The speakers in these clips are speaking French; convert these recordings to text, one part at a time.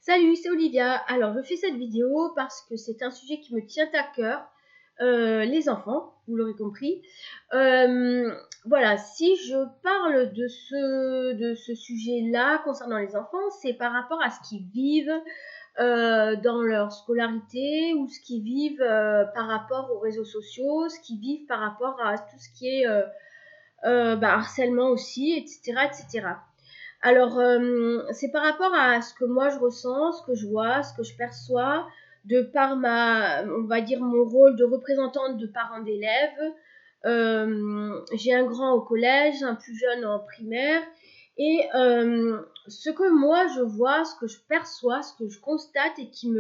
Salut, c'est Olivia. Alors, je fais cette vidéo parce que c'est un sujet qui me tient à cœur, les enfants, vous l'aurez compris. Voilà, si je parle de ce sujet-là concernant les enfants, c'est par rapport à ce qu'ils vivent dans leur scolarité ou ce qu'ils vivent par rapport aux réseaux sociaux, ce qu'ils vivent par rapport à tout ce qui est harcèlement aussi, etc., etc. Alors, c'est par rapport à ce que moi je ressens, ce que je vois, ce que je perçois, de par on va dire, mon rôle de représentante de parents d'élèves. J'ai un grand au collège, un plus jeune en primaire. Et ce que moi je vois, ce que je perçois, ce que je constate et qui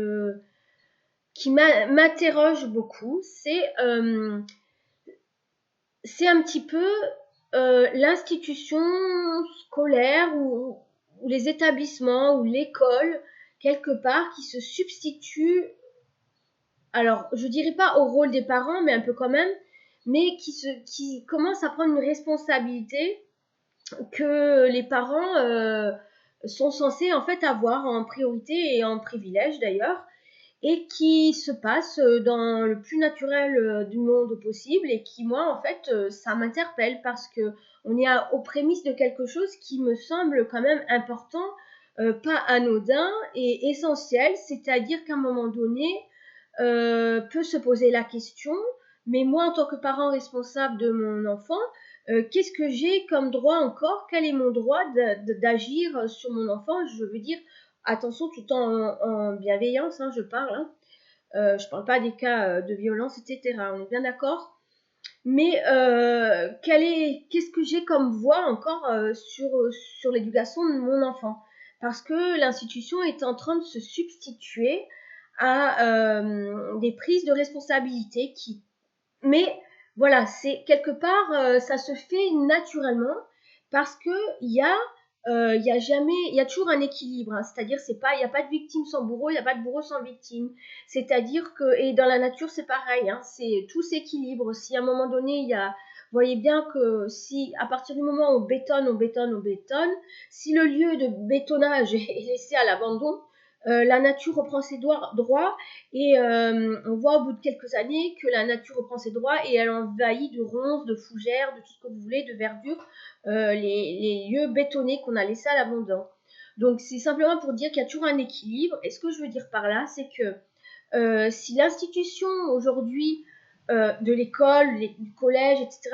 m'interroge beaucoup, c'est un petit peu l'institution scolaire ou les établissements ou l'école, quelque part, qui se substitue, alors je dirais pas au rôle des parents, mais un peu quand même, mais qui commence à prendre une responsabilité que les parents sont censés en fait avoir en priorité et en privilège d'ailleurs, et qui se passe dans le plus naturel du monde possible, et qui, moi, en fait, ça m'interpelle parce que on est aux prémices de quelque chose qui me semble quand même important, pas anodin et essentiel, c'est-à-dire qu'à un moment donné, peut se poser la question, mais moi, en tant que parent responsable de mon enfant, qu'est-ce que j'ai comme droit encore? Quel est mon droit d'agir sur mon enfant? Je veux dire, attention, tout en bienveillance, hein, je parle. Hein. Je parle pas des cas de violence, etc. On est bien d'accord. Mais qu'est-ce que j'ai comme voix encore sur l'éducation de mon enfant? Parce que l'institution est en train de se substituer à des prises de responsabilité mais voilà, c'est quelque part, ça se fait naturellement parce que il y a toujours un équilibre, hein. C'est-à-dire, il y a pas de victime sans bourreau, il y a pas de bourreau sans victime. C'est-à-dire que, et dans la nature, c'est pareil, hein, tout s'équilibre. Si à un moment donné, vous voyez bien que si à partir du moment où on bétonne, on bétonne, on bétonne, si le lieu de bétonnage est laissé à l'abandon, la nature reprend ses droits et on voit au bout de quelques années que la nature reprend ses droits et elle envahit de ronces, de fougères, de tout ce que vous voulez, de verdure, les lieux bétonnés qu'on a laissés à l'abandon. Donc c'est simplement pour dire qu'il y a toujours un équilibre. Et ce que je veux dire par là, c'est que si l'institution aujourd'hui de l'école, du collège, etc.,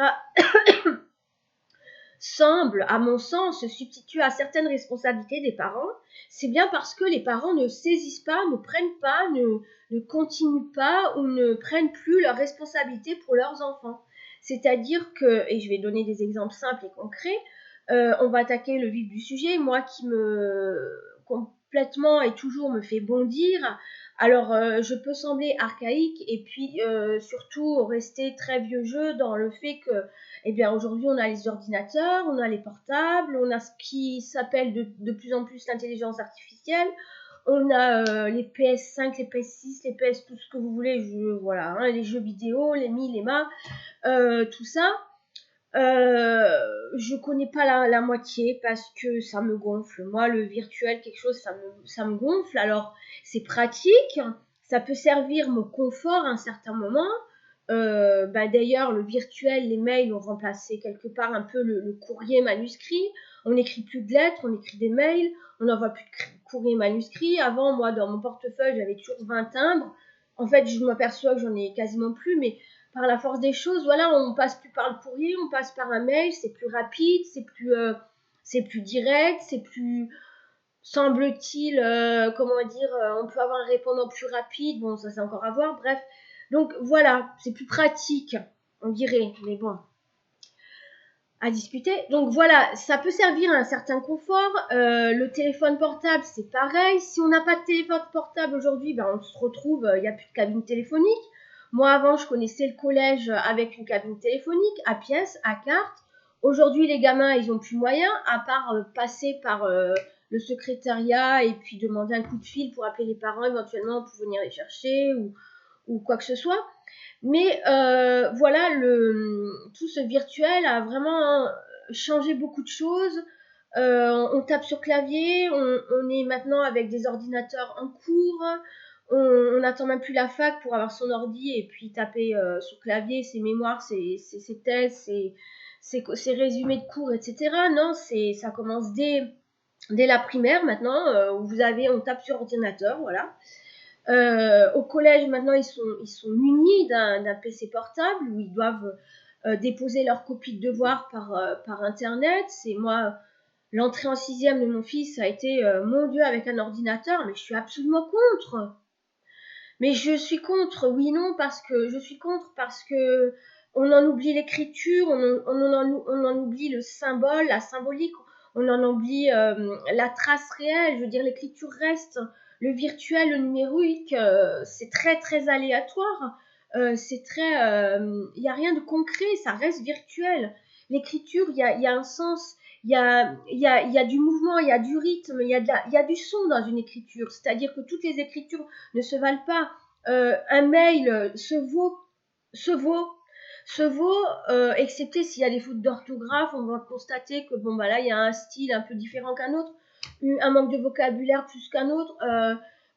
semble, à mon sens, se substituer à certaines responsabilités des parents, c'est bien parce que les parents ne saisissent pas, ne prennent pas, ne continuent pas ou ne prennent plus leurs responsabilités pour leurs enfants. C'est-à-dire que, et je vais donner des exemples simples et concrets, on va attaquer le vif du sujet, moi qui me complètement et toujours me fait bondir. Alors, je peux sembler archaïque et puis surtout rester très vieux jeu dans le fait que eh bien, aujourd'hui, on a les ordinateurs, on a les portables, on a ce qui s'appelle de plus en plus l'intelligence artificielle, on a les PS5, les PS6, les PS, tout ce que vous voulez, voilà, hein, les jeux vidéo, les Mi, les Ma, tout ça. Je connais pas la moitié parce que ça me gonfle. Moi, le virtuel, quelque chose, ça me gonfle. Alors, c'est pratique, ça peut servir mon confort à un certain moment. D'ailleurs, le virtuel, les mails ont remplacé quelque part un peu le courrier manuscrit. On n'écrit plus de lettres, on écrit des mails, on n'envoie plus de courrier manuscrit. Avant, moi, dans mon portefeuille, j'avais toujours 20 timbres. En fait, je m'aperçois que j'en ai quasiment plus, mais par la force des choses, voilà, on passe plus par le courrier, on passe par un mail, c'est plus rapide, c'est plus direct, c'est plus, semble-t-il, comment dire, on peut avoir un répondant plus rapide, bon, ça c'est encore à voir, bref. Donc voilà, c'est plus pratique, on dirait, mais bon, à discuter. Donc voilà, ça peut servir à un certain confort. Le téléphone portable, c'est pareil. Si on n'a pas de téléphone portable aujourd'hui, ben on se retrouve, il n'y a plus de cabine téléphonique. Moi, avant, je connaissais le collège avec une cabine téléphonique, à pièce, à carte. Aujourd'hui, les gamins, ils n'ont plus moyen, à part passer par le secrétariat et puis demander un coup de fil pour appeler les parents éventuellement pour venir les chercher ou quoi que ce soit. Mais voilà, tout ce virtuel a vraiment changé beaucoup de choses. On tape sur clavier, on est maintenant avec des ordinateurs en cours, on n'attend même plus la fac pour avoir son ordi et puis taper sur clavier ses mémoires, ses thèses, ses résumés de cours, etc. Non, ça commence dès la primaire maintenant, où on tape sur ordinateur, voilà. Au collège, maintenant, ils sont munis d'un PC portable où ils doivent déposer leurs copies de devoirs par Internet. C'est moi, l'entrée en sixième de mon fils a été, mon Dieu, avec un ordinateur, mais je suis absolument contre. Mais je suis contre, oui, non, parce que je suis contre parce que on en oublie l'écriture, on en oublie le symbole, la symbolique, on en oublie la trace réelle. Je veux dire, l'écriture reste, le virtuel, le numérique, c'est très très aléatoire. C'est très, il y a rien de concret, ça reste virtuel. L'écriture, il y a un sens, il y a du mouvement, il y a du rythme, il y a du son dans une écriture. C'est-à-dire que toutes les écritures ne se valent pas. Un mail se vaut, excepté s'il y a des fautes d'orthographe, on va constater que bon bah là il y a un style un peu différent qu'un autre, un manque de vocabulaire plus qu'un autre.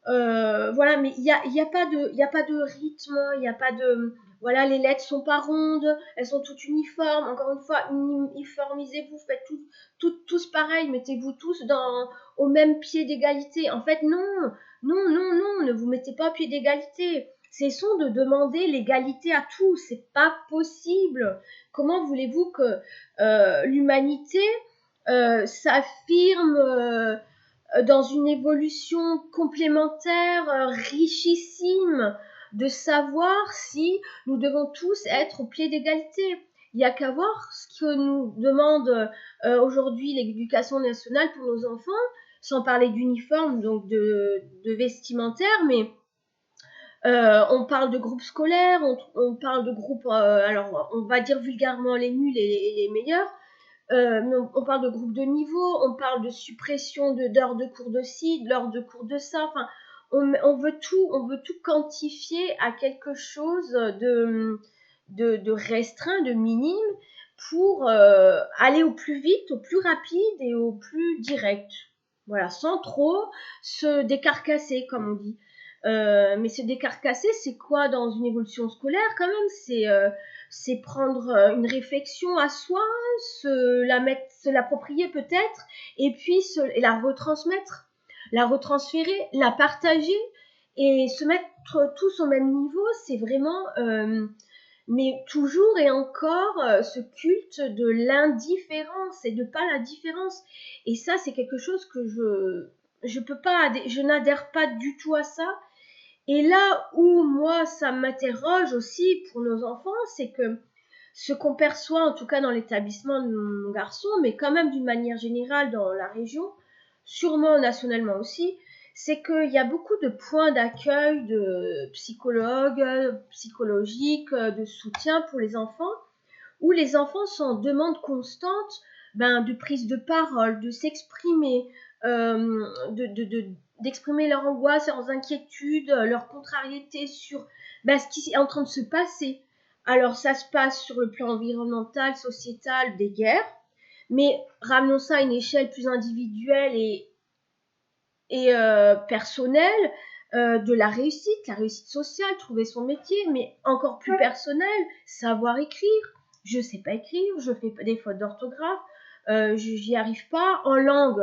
Voilà, mais il y a pas de rythme, il n'y a pas de, voilà, les lettres sont pas rondes, elles sont toutes uniformes. Encore une fois, uniformisez-vous, faites tous pareil, mettez-vous tous au même pied d'égalité. En fait, non, non, non, non, ne vous mettez pas au pied d'égalité. Cessons de demander l'égalité à tous, c'est pas possible. Comment voulez-vous que l'humanité s'affirme dans une évolution complémentaire, richissime de savoir si nous devons tous être au pied d'égalité. Il n'y a qu'à voir ce que nous demande aujourd'hui l'éducation nationale pour nos enfants, sans parler d'uniforme, donc de vestimentaire, mais on parle de groupes scolaires, on parle de groupes, alors on va dire vulgairement les nuls et les meilleurs, on parle de groupes de niveau, on parle de suppression d'heures de cours de ci, d'heures de cours de ça. Enfin, on veut tout quantifier à quelque chose de restreint, de minime, pour aller au plus vite, au plus rapide et au plus direct. Voilà, sans trop se décarcasser, comme on dit. Mais se décarcasser, c'est quoi dans une évolution scolaire quand même? C'est prendre une réflexion à soi, se l'approprier peut-être, et puis la retransmettre, la retransférer, la partager, et se mettre tous au même niveau. C'est vraiment, mais toujours et encore, ce culte de l'indifférence et de pas la différence. Et ça, c'est quelque chose que je peux pas, je n'adhère pas du tout à ça. Et là où moi ça m'interroge aussi pour nos enfants, c'est que ce qu'on perçoit, en tout cas dans l'établissement de mon garçon, mais quand même d'une manière générale dans la région, sûrement nationalement aussi, c'est qu'il y a beaucoup de points d'accueil de psychologues, psychologiques, de soutien pour les enfants, où les enfants sont en demande constante de prise de parole, de s'exprimer, d'exprimer leur angoisse, leurs inquiétudes, leur contrariété sur ce qui est en train de se passer. Alors ça se passe sur le plan environnemental, sociétal, des guerres, mais ramenons ça à une échelle plus individuelle et personnelle, de la réussite sociale, trouver son métier, mais encore plus personnel, savoir écrire. Je sais pas écrire, je fais des fautes d'orthographe, j'y arrive pas. En langue,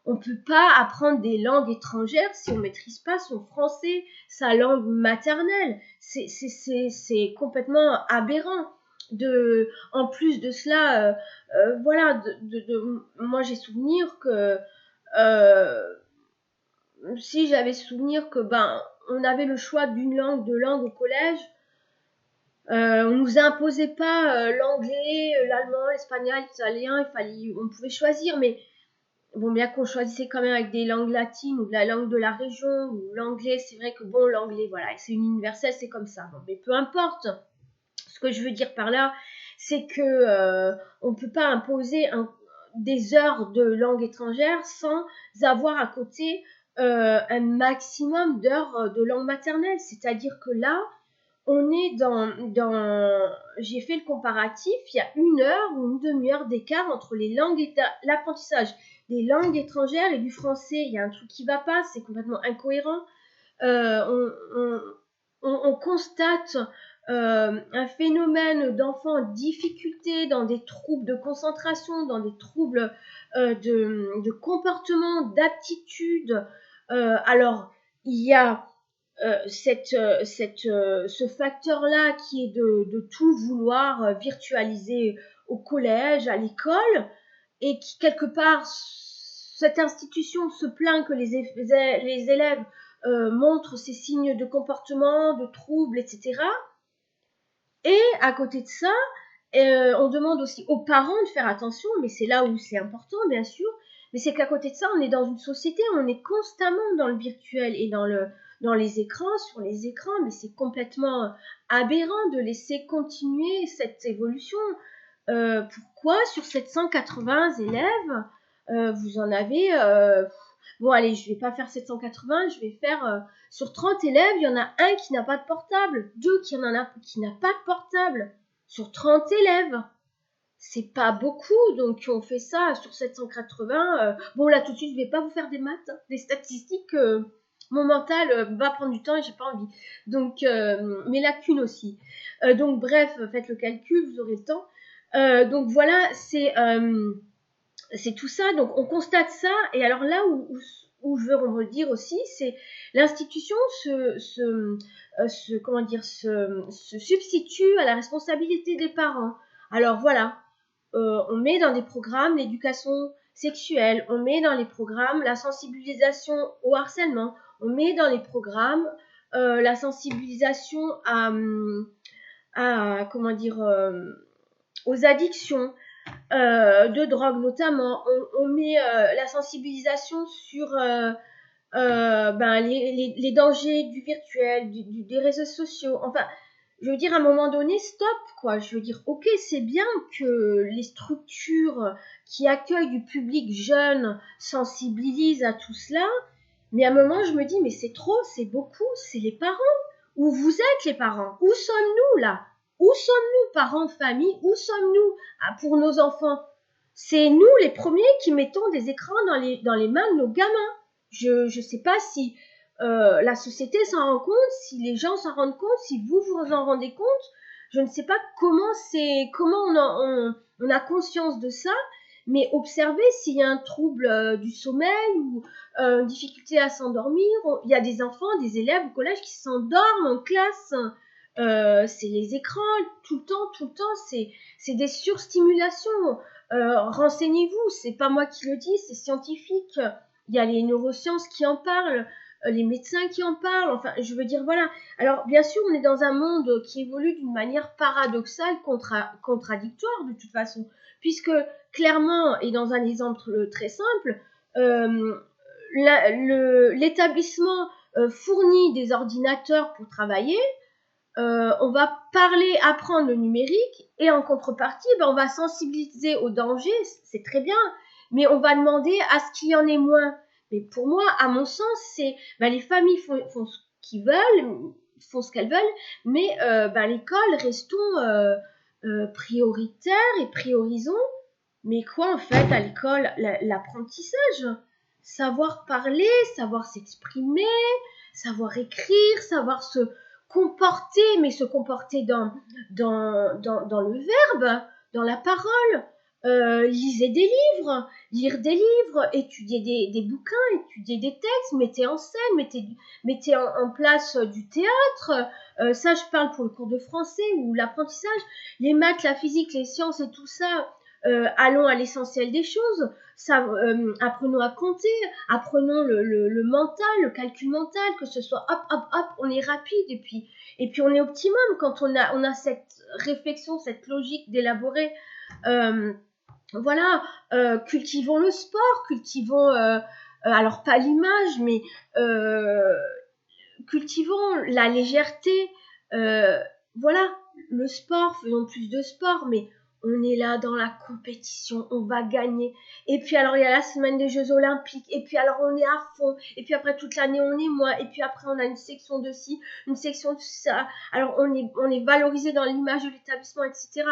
on peut pas apprendre des langues étrangères si on maîtrise pas son français, sa langue maternelle. C'est complètement aberrant. En plus de cela, voilà, moi j'ai souvenir que si j'avais souvenir que on avait le choix deux langues au collège, on nous imposait pas l'anglais, l'allemand, l'espagnol, l'italien, on pouvait choisir, mais bon, bien qu'on choisissait quand même avec des langues latines ou de la langue de la région, ou l'anglais, c'est vrai que bon, l'anglais, voilà, c'est une universelle, c'est comme ça. Bon, mais peu importe. Ce que je veux dire par là, c'est que on peut pas imposer des heures de langue étrangère sans avoir à côté un maximum d'heures de langue maternelle. C'est-à-dire que là, on est j'ai fait le comparatif, il y a 1 heure ou une demi-heure d'écart entre l'apprentissage des langues étrangères et du français. Il y a un truc qui va pas, c'est complètement incohérent. On constate un phénomène d'enfants en difficulté dans des troubles de concentration, dans des troubles de comportement, d'aptitude. Alors, il y a ce facteur-là qui est de tout vouloir virtualiser au collège, à l'école, et qui, quelque part, cette institution se plaint que les élèves montrent ces signes de comportement, de troubles, etc. Et à côté de ça, on demande aussi aux parents de faire attention, mais c'est là où c'est important, bien sûr, mais c'est qu'à côté de ça, on est dans une société où on est constamment dans le virtuel et dans les écrans, sur les écrans, mais c'est complètement aberrant de laisser continuer cette évolution. Pourquoi sur 780 élèves, vous en avez... bon, allez, je vais pas faire 780, je vais faire... sur 30 élèves, il y en a un qui n'a pas de portable, 2 qui n'a pas de portable. Sur 30 élèves, c'est pas beaucoup, donc on fait ça sur 780. Bon, là, tout de suite, je vais pas vous faire des maths, hein, des statistiques... mon mental va prendre du temps et j'ai pas envie. Donc, mes lacunes aussi. Donc, bref, faites le calcul, vous aurez le temps. Donc voilà, c'est tout ça. Donc on constate ça. Et alors là où je veux redire aussi, c'est l'institution se substitue à la responsabilité des parents. Alors voilà, on met dans des programmes l'éducation sexuelle, on met dans les programmes la sensibilisation au harcèlement, on met dans les programmes la sensibilisation aux addictions, de drogue notamment. On met la sensibilisation sur les dangers du virtuel, des réseaux sociaux. Enfin, je veux dire, à un moment donné, stop, quoi. Je veux dire, ok, c'est bien que les structures qui accueillent du public jeune sensibilisent à tout cela, mais à un moment, je me dis, mais c'est trop, c'est beaucoup, c'est les parents. Où vous êtes les parents? Où sommes-nous là? Où sommes-nous, parents de famille? Où sommes-nous pour nos enfants? C'est nous les premiers qui mettons des écrans dans les mains de nos gamins. Je sais pas si la société s'en rend compte, si les gens s'en rendent compte, si vous en rendez compte. Je ne sais pas comment on a conscience de ça, mais observez s'il y a un trouble du sommeil ou une difficulté à s'endormir. Il y a des enfants, des élèves au collège qui s'endorment en classe. C'est les écrans tout le temps. C'est des surstimulations. Renseignez-vous, c'est pas moi qui le dis, c'est scientifique. Il y a les neurosciences qui en parlent, les médecins qui en parlent. Enfin, je veux dire, voilà. Alors, bien sûr, on est dans un monde qui évolue d'une manière paradoxale, contradictoire de toute façon, puisque clairement, et dans un exemple très simple, l'établissement fournit des ordinateurs pour travailler. On va apprendre le numérique, et en contrepartie, on va sensibiliser au danger, c'est très bien, mais on va demander à ce qu'il y en ait moins. Mais pour moi, à mon sens, c'est les familles font ce qu'ils veulent, font ce qu'elles veulent, mais l'école, restons prioritaires et priorisons. Mais quoi en fait à l'école? L'apprentissage, savoir parler, savoir s'exprimer, savoir écrire, savoir se comporter, mais se comporter dans le verbe, dans la parole. Lire des livres, étudier des bouquins, étudier des textes, mettez en scène, mettez en place du théâtre. Ça, je parle pour le cours de français ou l'apprentissage. Les maths, la physique, les sciences et tout ça, allons à l'essentiel des choses. Apprenons à compter, apprenons le mental, le calcul mental, que ce soit hop, on est rapide et puis on est optimum quand on a cette réflexion, cette logique d'élaborer. Voilà, cultivons le sport, cultivons, alors pas l'image, mais cultivons la légèreté. Voilà, le sport, faisons plus de sport, mais on est là dans la compétition, on va gagner. Et puis alors il y a la semaine des Jeux Olympiques, et puis alors on est à fond, et puis après toute l'année on est moins, et puis après on a une section de ci, une section de ça. Alors on est valorisé dans l'image de l'établissement, etc.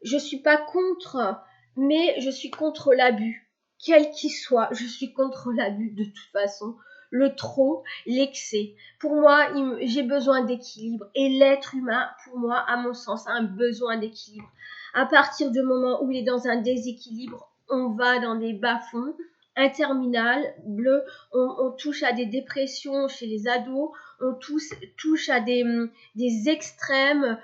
Je suis pas contre, mais je suis contre l'abus, quel qu'il soit. Je suis contre l'abus de toute façon. Le trop, l'excès. Pour moi, j'ai besoin d'équilibre. Et l'être humain, pour moi, à mon sens, a un besoin d'équilibre. À partir du moment où il est dans un déséquilibre, on va dans des bas-fonds interminables. On touche à des dépressions chez les ados. On touche à des extrêmes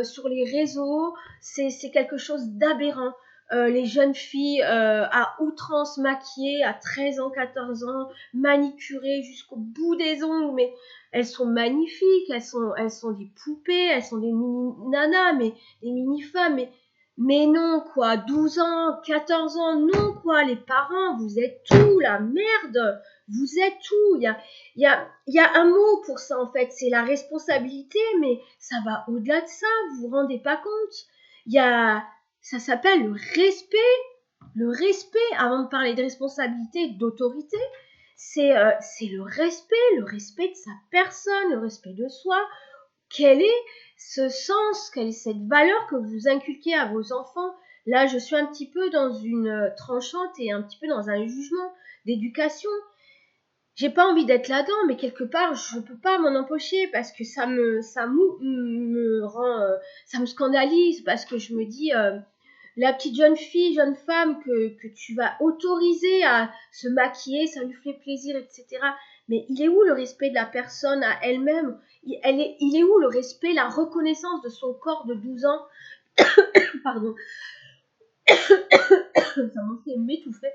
sur les réseaux. C'est quelque chose d'aberrant. Les jeunes filles à outrance maquillées à 13 ans, 14 ans, manicurées jusqu'au bout des ongles, mais elles sont magnifiques, elles sont des poupées, elles sont des mini nanas, mais des mini femmes, mais non quoi, 12 ans, 14 ans, non quoi, les parents, vous êtes tout, la merde, vous êtes tout. Il y a un mot pour ça en fait, c'est la responsabilité, mais ça va au-delà de ça, vous vous rendez pas compte. Ça s'appelle le respect. Le respect, avant de parler de responsabilité et d'autorité, c'est le respect de sa personne, le respect de soi. Quel est ce sens, quelle est cette valeur que vous inculquez à vos enfants? Là, je suis un petit peu dans une tranchante et un petit peu dans un jugement d'éducation. J'ai pas envie d'être là-dedans, mais quelque part, je peux pas m'en empocher parce que ça me rend, ça me scandalise parce que je me dis, la petite jeune fille, jeune femme que tu vas autoriser à se maquiller, ça lui fait plaisir, etc. Mais il est où le respect de la personne à elle-même? Il est où le respect, la reconnaissance de son corps de 12 ans? Pardon, ça m'a fait m'étouffer.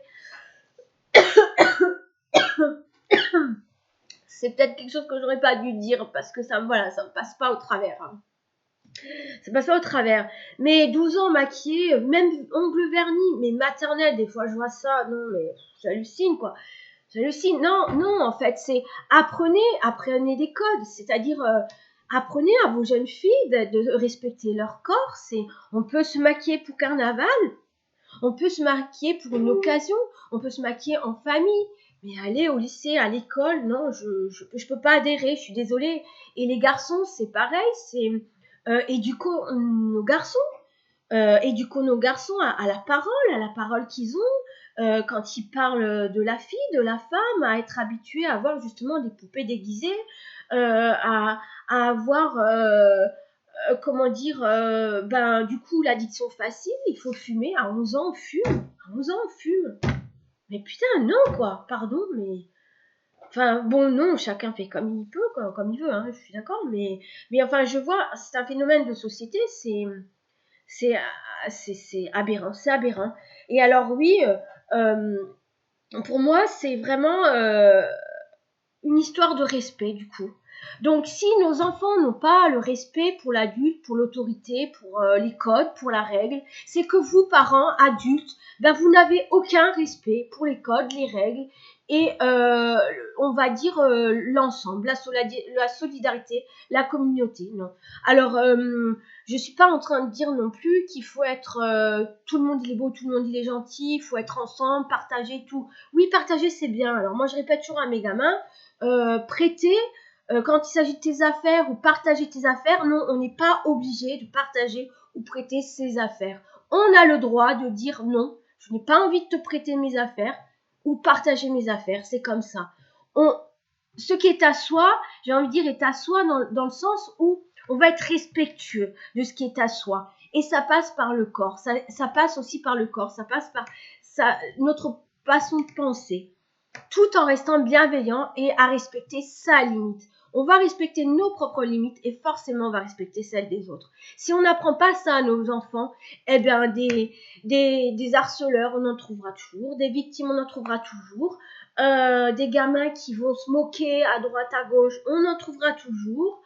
C'est peut-être quelque chose que j'aurais pas dû dire parce que ça me passe pas au travers. Hein. Ça passe pas au travers. Mais 12 ans maquillée, même ongles vernis, mais maternelle, des fois je vois ça, non mais j'hallucine quoi. J'hallucine. Non, non, en fait, c'est apprenez des codes, c'est-à-dire apprenez à vos jeunes filles de respecter leur corps. On peut se maquiller pour carnaval, on peut se maquiller pour une occasion, on peut se maquiller en famille. Mais aller au lycée, à l'école, non, je peux pas adhérer, je suis désolée. Et les garçons, c'est pareil, c'est éduquons nos garçons, éduquons nos garçons à la parole qu'ils ont, quand ils parlent de la fille, de la femme, à être habitués à avoir justement des poupées déguisées, à avoir comment dire, du coup, l'addiction facile, il faut fumer. À 11 ans, on fume. À 11 ans, on fume. Mais putain, non, quoi. Pardon, mais... Enfin, bon, non, chacun fait comme il peut, quoi, comme il veut, hein, je suis d'accord. Mais enfin, je vois, c'est un phénomène de société, c'est aberrant, c'est aberrant. Et alors, oui, pour moi, c'est vraiment une histoire de respect, du coup. Donc, si nos enfants n'ont pas le respect pour l'adulte, pour l'autorité, pour les codes, pour la règle, c'est que vous, parents, adultes, vous n'avez aucun respect pour les codes, les règles et on va dire l'ensemble, la solidarité, la communauté. Non. Alors, je suis pas en train de dire non plus qu'il faut être tout le monde il est beau, tout le monde il est gentil, il faut être ensemble, partager tout. Oui, partager c'est bien. Alors moi, je répète toujours à mes gamins, prêter quand il s'agit de tes affaires ou partager tes affaires, non, on n'est pas obligé de partager ou prêter ses affaires. On a le droit de dire non, je n'ai pas envie de te prêter mes affaires ou partager mes affaires, c'est comme ça. Ce qui est à soi, j'ai envie de dire, est à soi dans le sens où on va être respectueux de ce qui est à soi. Et ça passe par le corps, ça passe aussi par le corps, ça passe par notre façon de penser, tout en restant bienveillant et à respecter sa limite. On va respecter nos propres limites et forcément on va respecter celles des autres. Si on n'apprend pas ça à nos enfants, eh bien des harceleurs, on en trouvera toujours, des victimes, on en trouvera toujours, des gamins qui vont se moquer à droite, à gauche, on en trouvera toujours.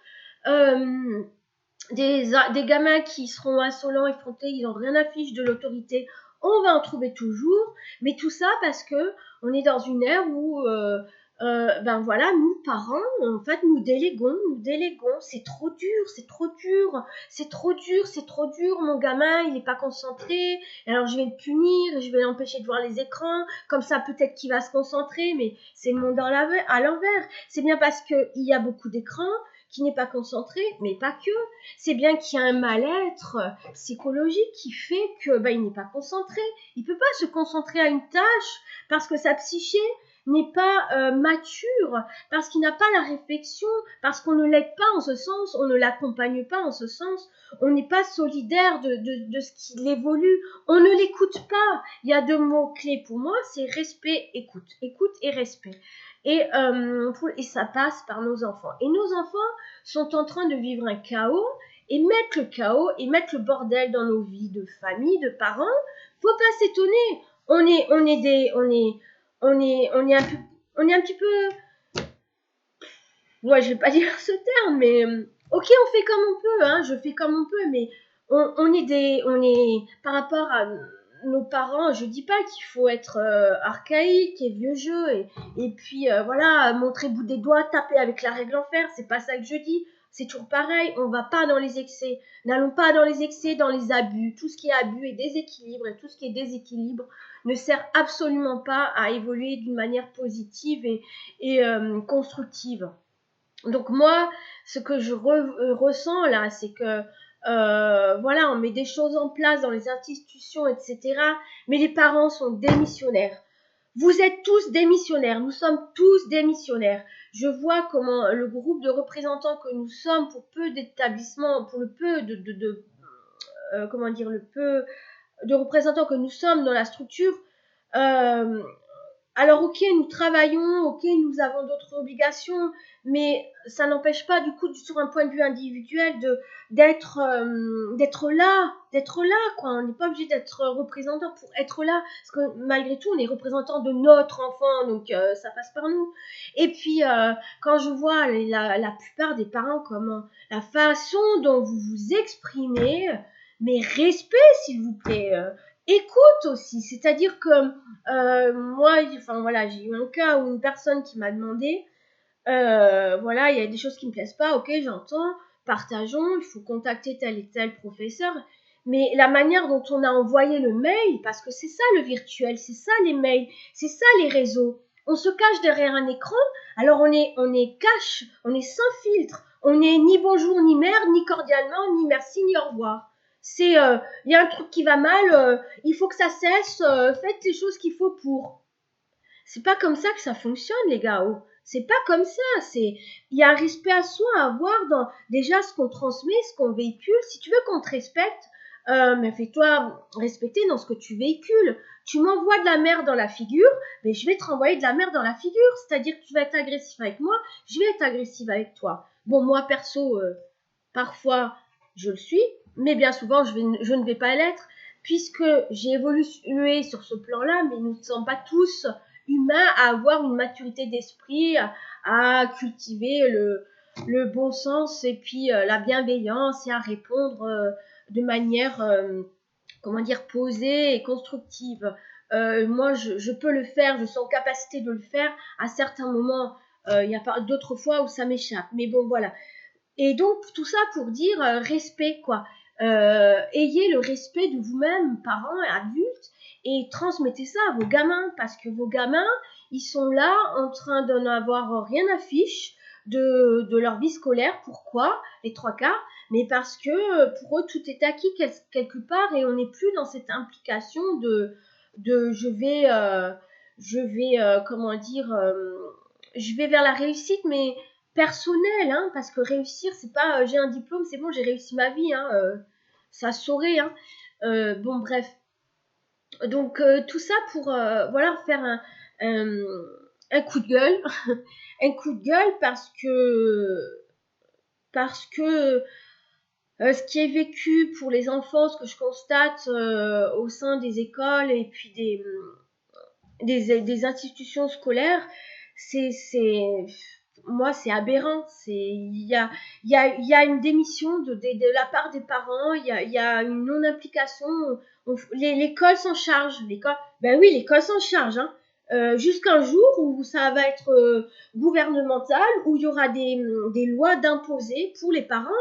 Des gamins qui seront insolents, effrontés, ils n'ont rien à fiche de l'autorité, on va en trouver toujours, mais tout ça parce que on est dans une ère où ben voilà, nous parents, en fait, nous déléguons, c'est trop dur, c'est trop dur, c'est trop dur, c'est trop dur, mon gamin, il n'est pas concentré, alors je vais le punir, je vais l'empêcher de voir les écrans, comme ça peut-être qu'il va se concentrer, mais c'est le monde à l'envers. C'est bien parce qu'il y a beaucoup d'écrans qu'il n'est pas concentré, mais pas que. C'est bien qu'il y a un mal-être psychologique qui fait que ben, il n'est pas concentré. Il peut pas se concentrer à une tâche parce que sa psyché n'est pas mature, parce qu'il n'a pas la réflexion, parce qu'on ne l'aide pas en ce sens, on ne l'accompagne pas en ce sens, on n'est pas solidaire de ce qu'il évolue, on ne l'écoute pas. Il y a 2 mots clés pour moi, c'est respect, écoute. Écoute et respect. Et ça passe par nos enfants. Et nos enfants sont en train de vivre un chaos, et mettre le chaos, et mettre le bordel dans nos vies de famille, de parents. Faut pas s'étonner. On est un petit peu, ouais, je vais pas dire ce terme, mais ok, on fait comme on peut, hein, je fais comme on peut, mais on est par rapport à nos parents, je dis pas qu'il faut être archaïque et vieux jeu et puis voilà, montrer bout des doigts, taper avec la règle en fer, c'est pas ça que je dis. C'est toujours pareil, on va pas dans les excès. N'allons pas dans les excès, dans les abus. Tout ce qui est abus et déséquilibre, et tout ce qui est déséquilibre ne sert absolument pas à évoluer d'une manière positive et constructive. Donc moi, ce que je ressens là, c'est que voilà, on met des choses en place dans les institutions, etc. Mais les parents sont démissionnaires. Vous êtes tous démissionnaires, nous sommes tous démissionnaires. Je vois comment le groupe de représentants que nous sommes pour peu d'établissements, pour le peu comment dire, le peu de représentants que nous sommes dans la structure, euh, alors ok, nous travaillons, ok, nous avons d'autres obligations, mais ça n'empêche pas du coup, sur un point de vue individuel, d'être là, quoi. On n'est pas obligé d'être représentant pour être là, parce que malgré tout, on est représentant de notre enfant, donc ça passe par nous. Et puis, quand je vois la plupart des parents, comment la façon dont vous vous exprimez, mais respect, s'il vous plaît. Écoute aussi, c'est-à-dire que moi, enfin voilà, j'ai eu un cas où une personne qui m'a demandé, voilà, il y a des choses qui me plaisent pas, ok, j'entends, partageons, il faut contacter tel et tel professeur, mais la manière dont on a envoyé le mail, parce que c'est ça le virtuel, c'est ça les mails, c'est ça les réseaux, on se cache derrière un écran, alors on est cash, on est sans filtre, on est ni bonjour, ni merde, ni cordialement, ni merci, ni au revoir. C'est, il y a un truc qui va mal, il faut que ça cesse, faites les choses qu'il faut pour. C'est pas comme ça que ça fonctionne, les gars. Oh. C'est pas comme ça. Il y a un respect à soi à avoir dans déjà ce qu'on transmet, ce qu'on véhicule. Si tu veux qu'on te respecte, mais fais-toi respecter dans ce que tu véhicules. Tu m'envoies de la merde dans la figure, mais je vais te renvoyer de la merde dans la figure. C'est-à-dire que tu vas être agressif avec moi, je vais être agressive avec toi. Bon, moi perso, parfois je le suis, mais bien souvent je ne vais pas l'être, puisque j'ai évolué sur ce plan-là, mais nous ne sommes pas tous humain à avoir une maturité d'esprit, à cultiver le bon sens et puis la bienveillance et à répondre de manière, comment dire, posée et constructive. Moi, je peux le faire, je suis en capacité de le faire. À certains moments, il y a d'autres fois où ça m'échappe. Mais bon, voilà. Et donc, tout ça pour dire respect, quoi. Ayez le respect de vous-même, parents et adultes, et transmettez ça à vos gamins, parce que vos gamins, ils sont là en train d'en avoir rien à fiche de leur vie scolaire. Pourquoi? Les 3 quarts. Mais parce que pour eux, tout est acquis quelque part, et on n'est plus dans cette implication de comment dire, je vais vers la réussite, mais personnel, hein, parce que réussir, c'est pas j'ai un diplôme, c'est bon, j'ai réussi ma vie, hein, ça saurait, hein. Bon, bref. Donc, tout ça pour voilà, faire un coup de gueule. Un coup de gueule parce que ce qui est vécu pour les enfants, ce que je constate au sein des écoles et puis des institutions scolaires, c'est moi c'est aberrant. Il y a une démission de la part des parents, il y a une non implication. L'école s'en charge, ben oui, l'école s'en charge, hein. jusqu'à un jour où ça va être gouvernemental, où il y aura des lois d'imposer pour les parents.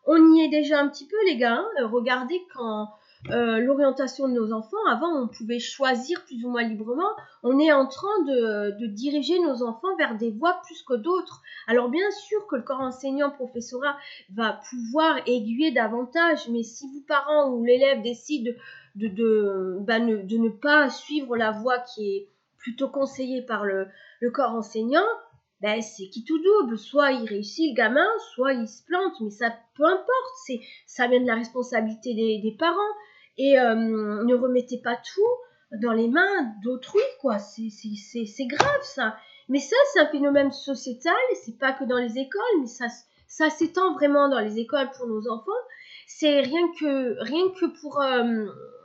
On y est déjà un petit peu, les gars. Regardez quand l'orientation de nos enfants, avant on pouvait choisir plus ou moins librement, on est en train de diriger nos enfants vers des voies plus que d'autres. Alors bien sûr que le corps enseignant, professorat va pouvoir aiguiller davantage, mais si vous parents ou l'élève décide de ne pas suivre la voie qui est plutôt conseillée par le corps enseignant, ben c'est qui tout double. Soit il réussit le gamin, soit il se plante, mais ça, peu importe, ça vient de la responsabilité des parents. Et ne remettez pas tout dans les mains d'autrui, quoi. C'est grave, ça. Mais ça, c'est un phénomène sociétal, et c'est pas que dans les écoles, mais ça s'étend vraiment dans les écoles pour nos enfants. C'est rien que pour...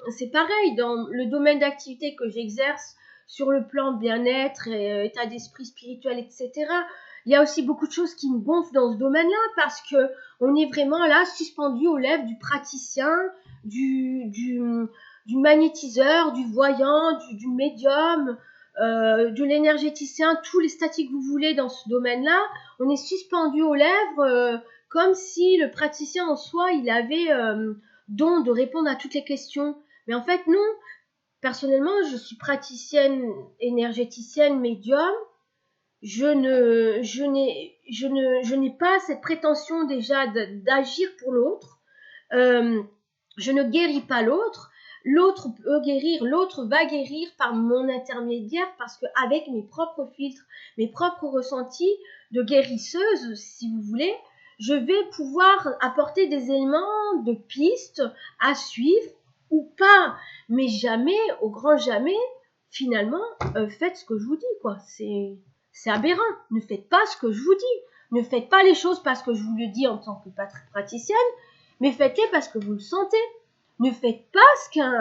c'est pareil, dans le domaine d'activité que j'exerce, sur le plan bien-être, et, état d'esprit spirituel, etc., il y a aussi beaucoup de choses qui me gonflent dans ce domaine-là, parce que on est vraiment là, suspendu aux lèvres du praticien, du magnétiseur, du voyant, du médium, de l'énergéticien, tous les statiques que vous voulez dans ce domaine-là. On est suspendu aux lèvres comme si le praticien en soi, il avait don de répondre à toutes les questions. Mais en fait, non. Personnellement, je suis praticienne, énergéticienne, médium. Je n'ai pas cette prétention déjà d'agir pour l'autre. Je ne guéris pas l'autre. L'autre peut guérir, l'autre va guérir par mon intermédiaire, parce que avec mes propres filtres, mes propres ressentis de guérisseuse, si vous voulez, je vais pouvoir apporter des éléments de pistes à suivre ou pas. Mais jamais, au grand jamais, finalement, faites ce que je vous dis, quoi. C'est aberrant. Ne faites pas ce que je vous dis. Ne faites pas les choses parce que je vous le dis en tant que praticienne, mais faites-les parce que vous le sentez. Ne faites pas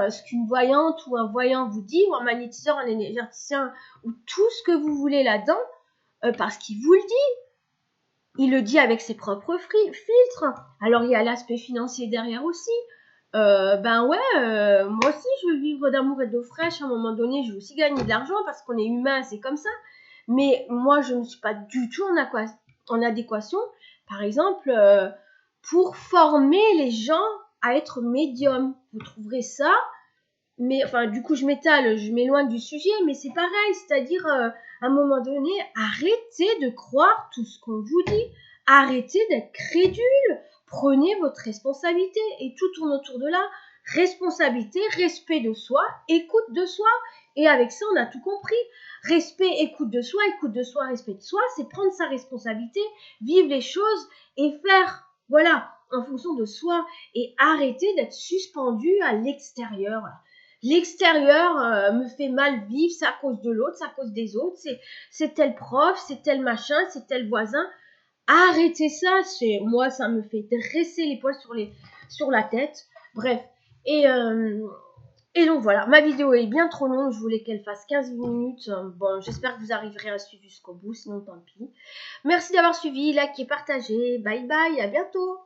ce qu'une voyante ou un voyant vous dit, ou un magnétiseur, un énergéticien, ou tout ce que vous voulez là-dedans, parce qu'il vous le dit. Il le dit avec ses propres filtres. Alors il y a l'aspect financier derrière aussi. Moi aussi je veux vivre d'amour et d'eau fraîche. À un moment donné, je veux aussi gagner de l'argent parce qu'on est humain, c'est comme ça. Mais moi, je ne suis pas du tout en adéquation, par exemple, pour former les gens à être médiums. Vous trouverez ça, mais enfin, du coup, je m'éloigne du sujet, mais c'est pareil, c'est-à-dire, à un moment donné, arrêtez de croire tout ce qu'on vous dit, arrêtez d'être crédule, prenez votre responsabilité, et tout tourne autour de là. Responsabilité, respect de soi, écoute de soi, et avec ça, on a tout compris. Respect, écoute de soi, respect de soi, c'est prendre sa responsabilité, vivre les choses et faire, voilà, en fonction de soi, et arrêter d'être suspendu à l'extérieur. L'extérieur me fait mal vivre, c'est à cause de l'autre, c'est à cause des autres, c'est tel prof, c'est tel machin, c'est tel voisin. Arrêtez ça, moi ça me fait dresser les poils sur la tête. Bref, et donc voilà, ma vidéo est bien trop longue, je voulais qu'elle fasse 15 minutes. Bon, j'espère que vous arriverez à suivre jusqu'au bout, sinon tant pis. Merci d'avoir suivi, likez, partagez, bye bye, à bientôt.